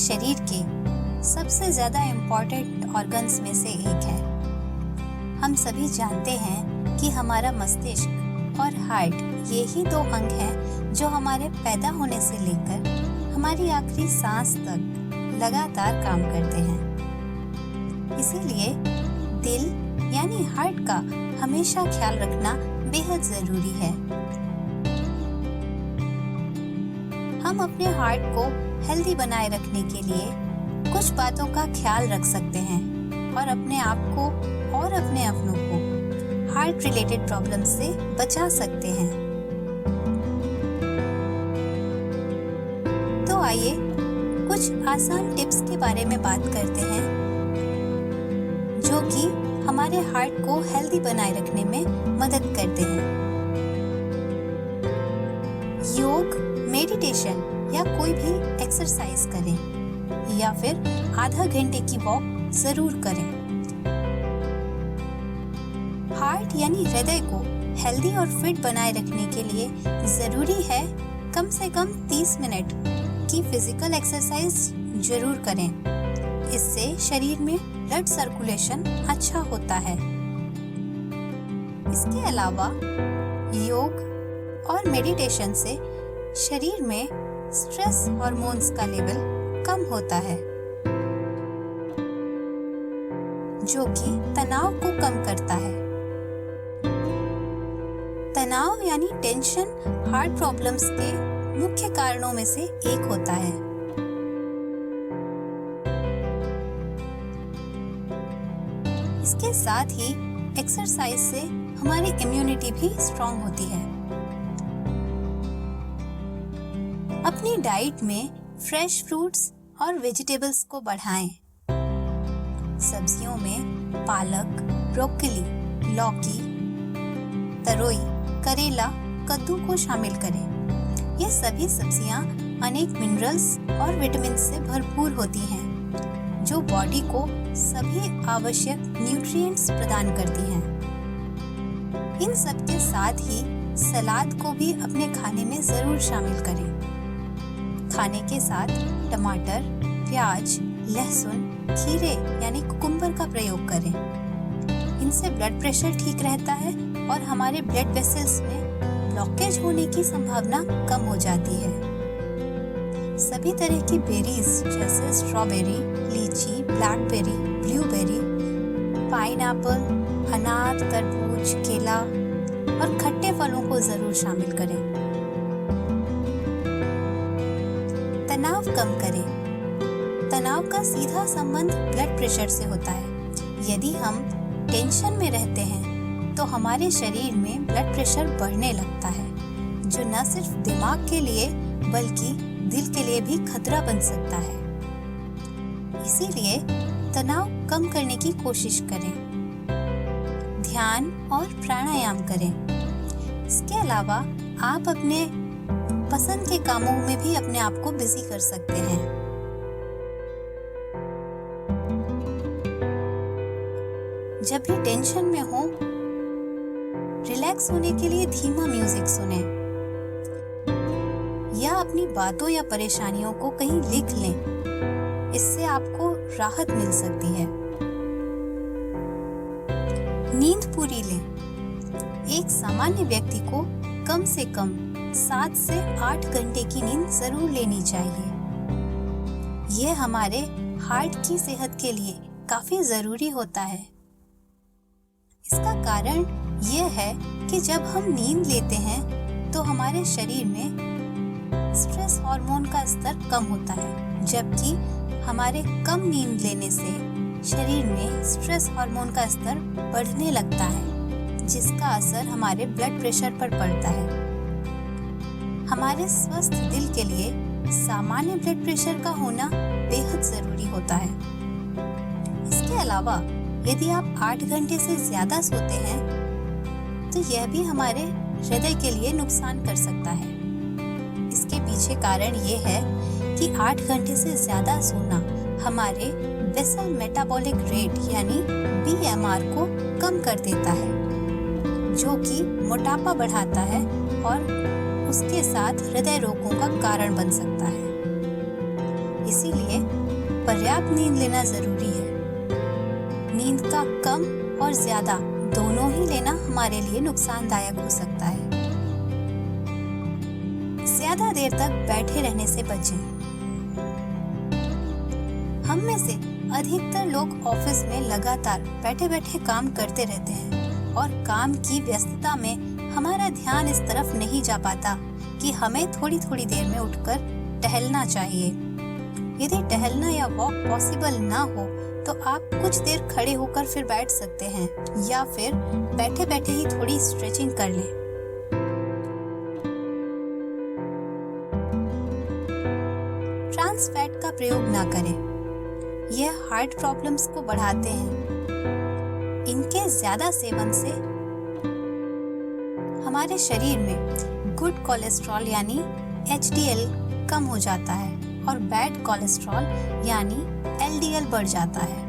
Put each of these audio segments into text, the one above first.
शरीर के सबसे ज्यादा इम्पोर्टेंट ऑर्गन्स में से एक है। हम सभी जानते हैं कि हमारा मस्तिष्क और हार्ट ये ही 2 अंग हैं जो हमारे पैदा होने से लेकर हमारी आखिरी सांस तक लगातार काम करते हैं। इसीलिए दिल यानी हार्ट का हमेशा ख्याल रखना बेहद जरूरी है। हम अपने हार्ट को हेल्दी बनाए रखने के लिए कुछ बातों का ख्याल रख सकते हैं और अपने आप को और अपने अपनों को हार्ट रिलेटेड प्रॉब्लम से बचा सकते हैं। तो आइए कुछ आसान टिप्स के बारे में बात करते हैं जो कि हमारे हार्ट को हेल्दी बनाए रखने में मदद करते हैं। योग, मेडिटेशन या कोई भी एक्सरसाइज करें या फिर आधा घंटे की वॉक जरूर करें। हार्ट यानी हृदय को हेल्दी और फिट बनाए रखने के लिए जरूरी है कम से कम 30 मिनट की फिजिकल एक्सरसाइज जरूर करें। इससे शरीर में ब्लड सर्कुलेशन अच्छा होता है। इसके अलावा योग और मेडिटेशन से शरीर में स्ट्रेस हार्मोन्स का लेवल कम होता है जो कि तनाव को कम करता है। तनाव यानी टेंशन हार्ट प्रॉब्लम्स के मुख्य कारणों में से एक होता है। इसके साथ ही एक्सरसाइज से हमारी इम्यूनिटी भी स्ट्रांग होती है। अपनी डाइट में फ्रेश फ्रूट्स और वेजिटेबल्स को बढ़ाएं। सब्जियों में पालक, ब्रोकली, लौकी, तरोई, करेला, कद्दू को शामिल करें। ये सभी सब्जियां अनेक मिनरल्स और विटामिन से भरपूर होती हैं जो बॉडी को सभी आवश्यक न्यूट्रिएंट्स प्रदान करती हैं। इन सब के साथ ही सलाद को भी अपने खाने में जरूर शामिल करें। खाने के साथ टमाटर, प्याज, लहसुन, खीरे यानी कुकुम्बर का प्रयोग करें। इनसे ब्लड प्रेशर ठीक रहता है और हमारे ब्लड वेसल्स में ब्लॉकेज होने की संभावना कम हो जाती है। सभी तरह की बेरीज जैसे स्ट्रॉबेरी, लीची, ब्लैकबेरी, ब्लूबेरी, पाइनएप्पल, अनार, तरबूज, केला और खट्टे फलों को जरूर शामिल करें। तनाव कम करें। तनाव का सीधा संबंध ब्लड प्रेशर से होता है। यदि हम टेंशन में रहते हैं तो हमारे शरीर में ब्लड प्रेशर बढ़ने लगता है जो न सिर्फ दिमाग के लिए बल्कि दिल के लिए भी खतरा बन सकता है। इसीलिए तनाव कम करने की कोशिश करें। ध्यान और प्राणायाम करें। इसके अलावा आप अपने पसंद के कामों में भी अपने आप को बिजी कर सकते हैं। जब भी टेंशन में हो, रिलैक्स होने के लिए धीमा म्यूजिक सुनें या अपनी बातों या परेशानियों को कहीं लिख लें। इससे आपको राहत मिल सकती है। नींद पूरी लें। एक सामान्य व्यक्ति को कम से कम 7 से 8 घंटे की नींद जरूर लेनी चाहिए। यह हमारे हार्ट की सेहत के लिए काफी जरूरी होता है। इसका कारण यह है कि जब हम नींद लेते हैं तो हमारे शरीर में स्ट्रेस हार्मोन का स्तर कम होता है, जबकि हमारे कम नींद लेने से शरीर में स्ट्रेस हार्मोन का स्तर बढ़ने लगता है, जिसका असर हमारे ब्लड प्रेशर पर पड़ता है। हमारे स्वस्थ दिल के लिए सामान्य ब्लड प्रेशर का होना बेहद जरूरी होता है। इसके अलावा यदि आप 8 घंटे से ज्यादा सोते हैं तो यह भी हमारे हृदय के लिए नुकसान कर सकता है। इसके पीछे कारण ये है कि 8 घंटे से ज्यादा सोना हमारे बेसल मेटाबॉलिक रेट यानी BMR को कम कर देता है, जो कि मोटापा बढ़ाता है और उसके साथ हृदय रोगों का कारण बन सकता है। इसीलिए पर्याप्त नींद लेना जरूरी है। नींद का कम और ज्यादा दोनों ही लेना हमारे लिए नुकसानदायक हो सकता है। ज्यादा देर तक बैठे रहने से बचें। हम में से अधिकतर लोग ऑफिस में लगातार बैठे बैठे काम करते रहते हैं और काम की व्यस्तता में हमारा ध्यान इस तरफ नहीं जा पाता कि हमें थोड़ी थोड़ी देर में उठकर टहलना चाहिए। यदि टहलना या वॉक पॉसिबल ना हो तो आप कुछ देर खड़े होकर फिर बैठ सकते हैं या फिर बैठे बैठे ही थोड़ी स्ट्रेचिंग कर लें। ट्रांस फैट का प्रयोग ना करें। यह हार्ट प्रॉब्लम्स को बढ़ाते हैं। इनके ज्यादा सेवन से हमारे शरीर में गुड कोलेस्ट्रॉल यानी HDL कम हो जाता है और बैड कोलेस्ट्रॉल यानी LDL बढ़ जाता है।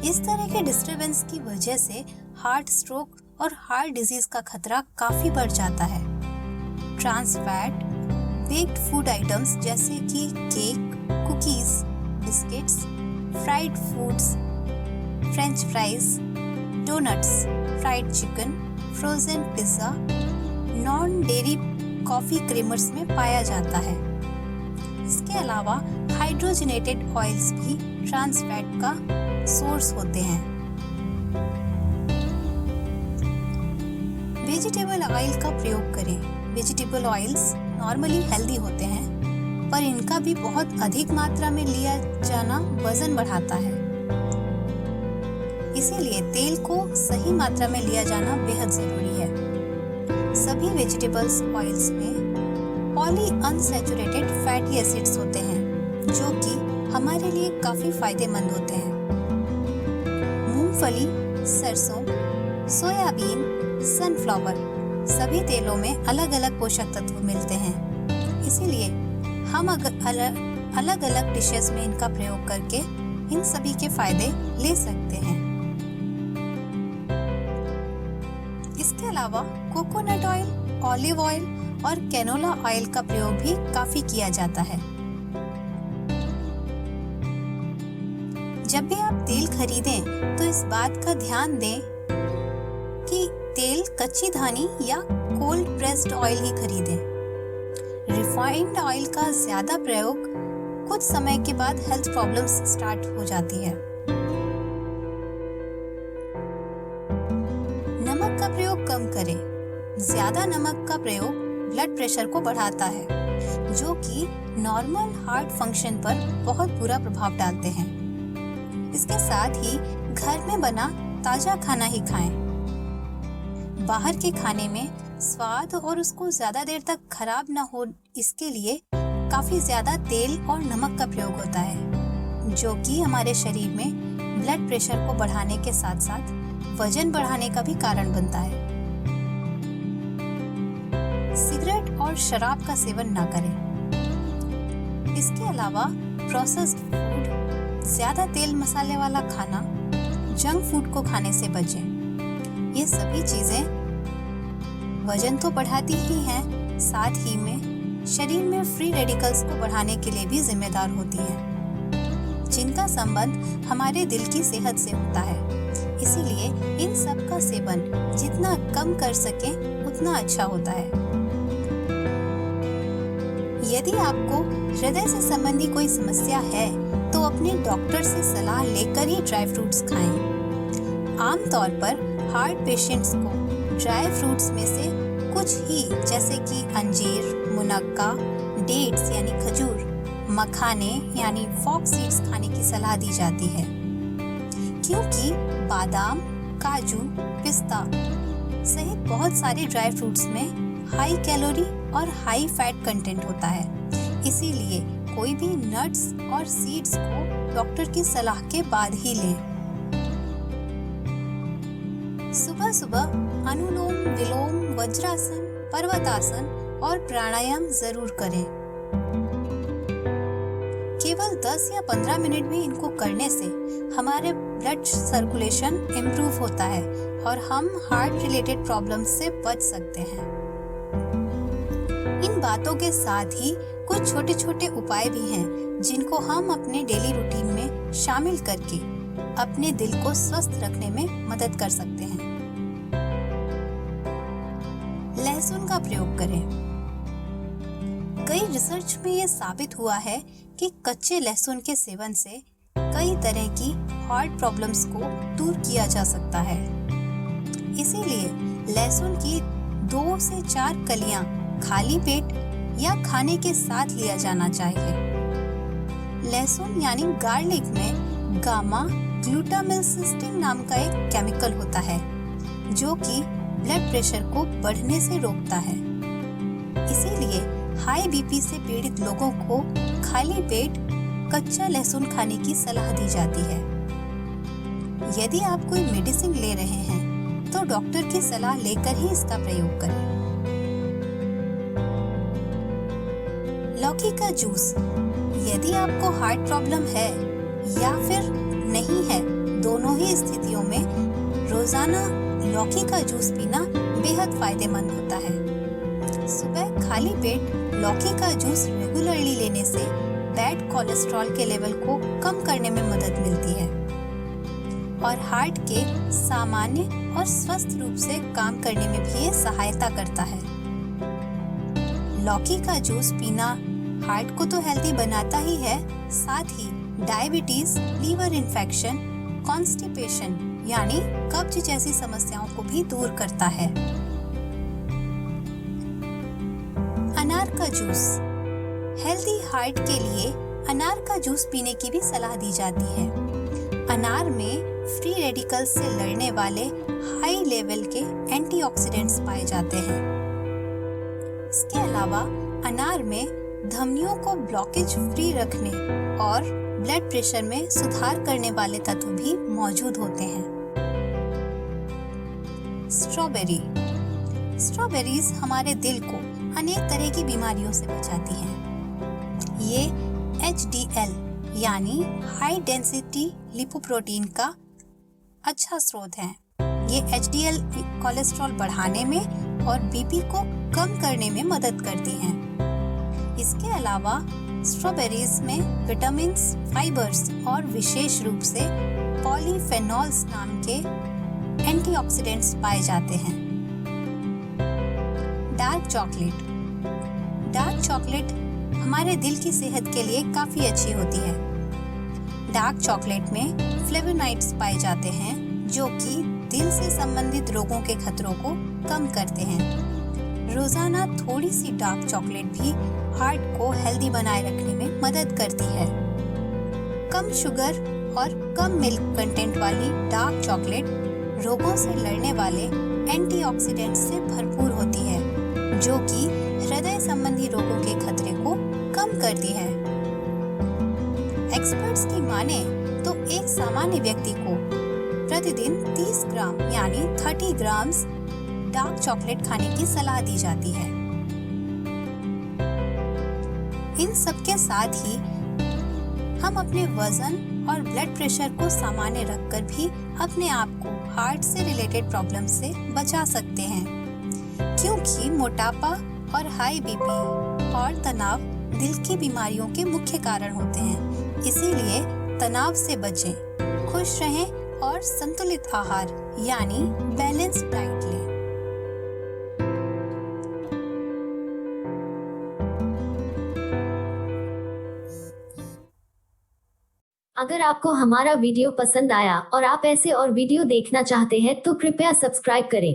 इस तरह के डिस्टरबेंस की वजह से हार्ट स्ट्रोक और हार्ट डिजीज का खतरा काफी बढ़ जाता है। Trans fat baked food items जैसे कि cake, cookies, biscuits, fried foods, French fries, doughnuts, fried chicken, frozen pizza, non dairy coffee creamers में पाया जाता है। इसके अलावा हाइड्रोजनेटेड ऑयल्स भी ट्रांस फैट का सोर्स होते हैं। वेजिटेबल ऑयल का प्रयोग करें। वेजिटेबल ऑयल्स नॉर्मली हेल्दी होते हैं, पर इनका भी बहुत अधिक मात्रा में लिया जाना वजन बढ़ाता है। इसीलिए तेल को सही मात्रा में लिया जाना बेहद जरूरी है। सभी वेजिटेबल्स ऑयल्स में पॉली अनसैचुरेटेड फैटी एसिड्स होते हैं जो कि हमारे लिए काफी फायदेमंद होते हैं। मूंगफली, सरसों, सोयाबीन, सनफ्लावर सभी तेलों में अलग अलग पोषक तत्व मिलते हैं। इसीलिए हम अलग अलग डिशेस में इनका प्रयोग करके इन सभी के फायदे ले सकते हैं। इसके अलावा कोकोनट ऑयल, ऑलिव ऑयल और कैनोला ऑयल का प्रयोग भी काफी किया जाता है। जब भी आप तेल खरीदें तो इस बात का ध्यान दें कि तेल कच्ची धानी या कोल्ड प्रेस्ड ऑयल ही खरीदें। रिफाइंड ऑयल का ज्यादा प्रयोग कुछ समय के बाद हेल्थ प्रॉब्लम्स स्टार्ट हो जाती है। नमक का प्रयोग कम करें। ज्यादा नमक का प्रयोग ब्लड प्रेशर को बढ़ाता है, जो कि नॉर्मल हार्ट फंक्शन पर बहुत बुरा प्रभाव डालते हैं। इसके साथ ही घर में बना ताजा खाना ही खाएं। बाहर के खाने में स्वाद और उसको ज्यादा देर तक खराब ना हो, इसके लिए काफी ज्यादा तेल और नमक का प्रयोग होता है, जो कि हमारे शरीर में ब्लड प्रेशर को बढ़ाने के साथ साथ वजन बढ़ाने का भी कारण बनता है। सिगरेट और शराब का सेवन ना करें। इसके अलावा प्रोसेस्ड फूड, ज्यादा तेल मसाले वाला खाना, जंक फूड को खाने से बचें। ये सभी चीजें वजन तो बढ़ाती ही हैं, साथ ही में शरीर में फ्री रेडिकल्स को बढ़ाने के लिए भी जिम्मेदार होती हैं, जिनका संबंध हमारे दिल की सेहत से होता है। इसीलिए इन सब का सेवन जितना कम कर सके उतना अच्छा होता है। यदि आपको हृदय से संबंधी कोई समस्या है तो अपने डॉक्टर से सलाह लेकर ही ड्राई फ्रूट्स खाएं। आमतौर पर हार्ट पेशेंट्स को ड्राई फ्रूट्स में से कुछ ही, जैसे कि अंजीर, मुनक्का, डेट्स यानी खजूर, मखाने यानी फॉक्स सीड्स खाने की सलाह दी जाती है, क्योंकि बादाम, काजू, पिस्ता सहित बहुत सारे ड्राई फ्रूट्स में हाई कैलोरी और हाई फैट कंटेंट होता है। इसीलिए कोई भी नट्स और सीड्स को डॉक्टर की सलाह के बाद ही लें। सुबह सुबह अनुलोम विलोम, वज्रासन, पर्वतासन और प्राणायाम जरूर करें। केवल 10 या 15 मिनट भी इनको करने से हमारे ब्लड सर्कुलेशन इम्प्रूव होता है और हम हार्ट रिलेटेड प्रॉब्लम्स से बच सकते हैं। इन बातों के साथ ही कुछ छोटे छोटे उपाय भी हैं जिनको हम अपने डेली रूटीन में शामिल करके अपने दिल को स्वस्थ रखने में मदद कर सकते हैं। लहसुन का प्रयोग करें। कई रिसर्च में ये साबित हुआ है कि कच्चे लहसुन के सेवन से कई तरह की हार्ट प्रॉब्लम्स को दूर किया जा सकता है। इसीलिए लहसुन की 2 से 4 कलियां खाली पेट या खाने के साथ लिया जाना चाहिए। लहसुन यानी गार्लिक में गामा ग्लूटामिलसिस्टिन नाम का एक केमिकल होता है जो कि ब्लड प्रेशर को बढ़ने से रोकता है। इसीलिए हाई बीपी से पीड़ित लोगों को खाली पेट कच्चा लहसुन खाने की सलाह दी जाती है। यदि आप कोई मेडिसिन ले रहे हैं तो डॉक्टर की सलाह लेकर ही इसका प्रयोग करें। लौकी का जूस। यदि आपको हार्ट प्रॉब्लम है या फिर नहीं है, दोनों ही स्थितियों में रोजाना लौकी का जूस पीना बेहद फायदेमंद होता है। सुबह खाली पेट लौकी का जूस रेगुलरली लेने से बैड कोलेस्ट्रॉल के लेवल को कम करने में मदद मिलती है और हार्ट के सामान्य और स्वस्थ रूप से काम करने में भी ये सहायता करता है। लौकी का जूस पीना हार्ट को तो हेल्दी बनाता ही है, साथ ही डायबिटीज, लीवर इन्फेक्शन, कॉन्स्टिपेशन यानी कब्ज जैसी समस्याओं को भी दूर करता है। अनार का जूस। हेल्दी हार्ट के लिए अनार का जूस पीने की भी सलाह दी जाती है। अनार में फ्री रेडिकल्स से लड़ने वाले हाई लेवल के एंटीऑक्सीडेंट्स पाए जाते हैं। इसके अलावा अनार में धमनियों को ब्लॉकेज फ्री रखने और ब्लड प्रेशर में सुधार करने वाले तत्व भी मौजूद होते हैं। स्ट्रॉबेरी। स्ट्रॉबेरीज हमारे दिल को अनेक तरह की बीमारियों से बचाती हैं। ये HDL यानी हाई डेंसिटी लिपोप्रोटीन का अच्छा स्रोत है। ये HDL कोलेस्ट्रॉल बढ़ाने में और बीपी को कम करने में मदद करती हैं। इसके अलावा स्ट्रॉबेरीज में विटामिन्स, फाइबर्स और विशेष रूप से पॉलीफेनॉल्स नाम के एंटीऑक्सीडेंट्स पाए जाते हैं। Dark chocolate. डार्क चॉकलेट हमारे दिल की सेहत के लिए काफी अच्छी होती है। डार्क चॉकलेट में फ्लेवोनॉइड्स पाए जाते हैं जो कि दिल से संबंधित रोगों के खतरों को कम करते हैं। रोजाना थोड़ी सी डार्क चॉकलेट भी हार्ट को हेल्दी बनाए रखने में मदद करती है। कम शुगर और कम मिल्क कंटेंट वाली डार्क चॉकलेट रोगों से लड़ने वाले एंटीऑक्सीडेंट्स से भरपूर होती है जो कि हृदय संबंधी रोगों के खतरे को कम करती है। एक्सपर्ट्स की माने तो एक सामान्य व्यक्ति को प्रतिदिन 30 ग्राम यानी 30 ग्राम्स डार्क चॉकलेट खाने की सलाह दी जाती है। इन सब के साथ ही हम अपने वजन और ब्लड प्रेशर को सामान्य रखकर भी अपने आप को हार्ट से रिलेटेड प्रॉब्लम से बचा सकते हैं, क्योंकि मोटापा और हाई बीपी और तनाव दिल की बीमारियों के मुख्य कारण होते हैं। इसीलिए तनाव से बचें, खुश रहें और संतुलित आहार यानी बैलेंस्ड डाइट लें। अगर आपको हमारा वीडियो पसंद आया और आप ऐसे और वीडियो देखना चाहते हैं तो कृपया सब्सक्राइब करें।